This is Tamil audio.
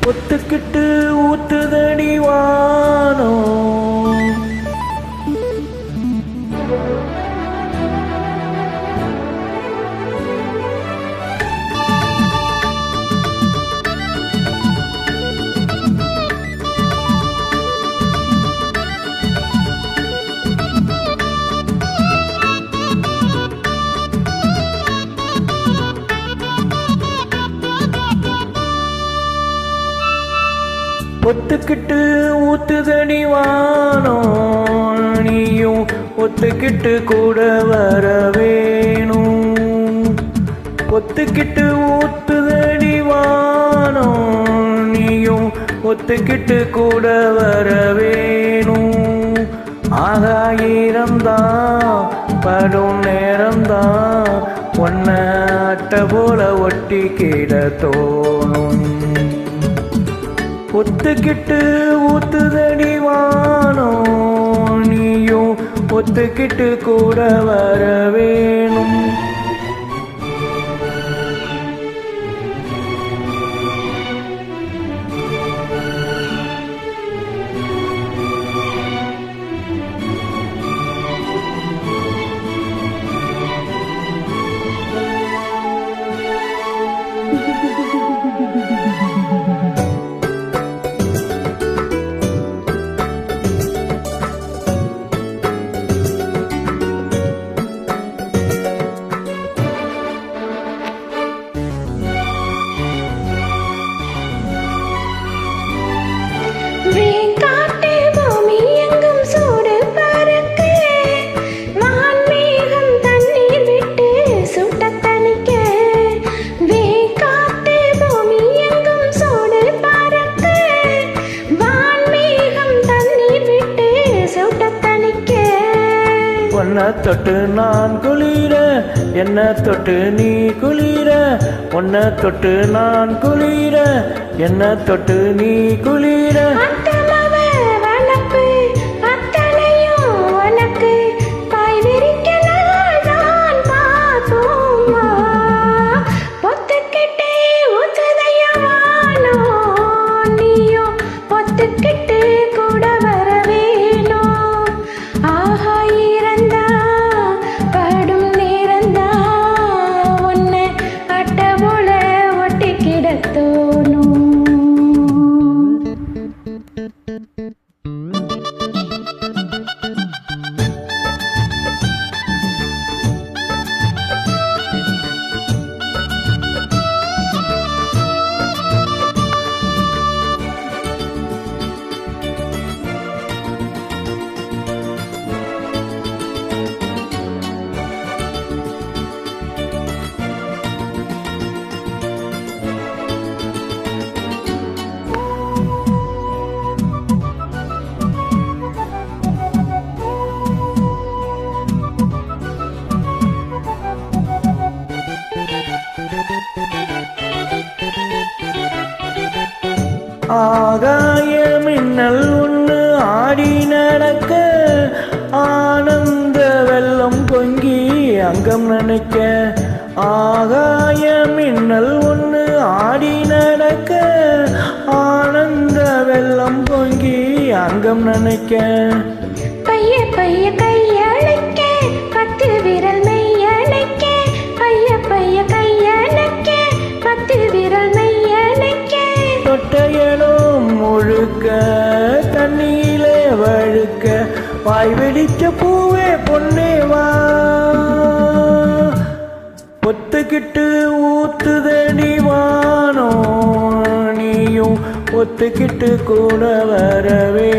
ஒத்துக்கிட்டு ஊத்துதடி வானோ ஒத்துக்கிட்டு ஊத்துதடி வானோ நீயும் ஒத்துக்கிட்டு கூட வர வேணும். ஒத்துக்கிட்டு ஊத்துதடி வானோ நீயும் ஒத்துக்கிட்டு கூட வர வேணும். ஆகாயிரம்தான் படும் நேரம்தான் ஒன்ன அட்டை போல ஒட்டிக்கிட தோணும். ஒத்துக்கிட்டு ஊத்துதடி வானோ நீயும் ஒத்துக்கிட்டு கூட வர வேணும். உன்னை தொட்டு நான் குளிர என்ன தொட்டு நீ குளிர. உன்னை தொட்டு நான் குளிர என்ன தொட்டு நீ குளிர. ஆகாய மின்னல் ஒன்று ஆடி நடக்க ஆனந்த வெள்ளம் பொங்கி அங்கம் நினைக்க. ஆகாய மின்னல் ஒன்று ஆடி நடக்க ஆனந்த வெள்ளம் பொங்கி அங்கம் நினைக்க. பைய பைய கையழைக்க பத்து விரல் மெய்யழைக்க. பைய பைய கையழைக்க பத்து விரல் மெய்யழைக்க. தொட்டையனும் முழுக்க தண்ணீலே வழுக்க வாய் வெடிச்ச பூவே பொன்னே வா. ஒத்துக்கிட்டு ஊத்துதடி வானோ நீயும் ஒத்துக்கிட்டு கூட வரவே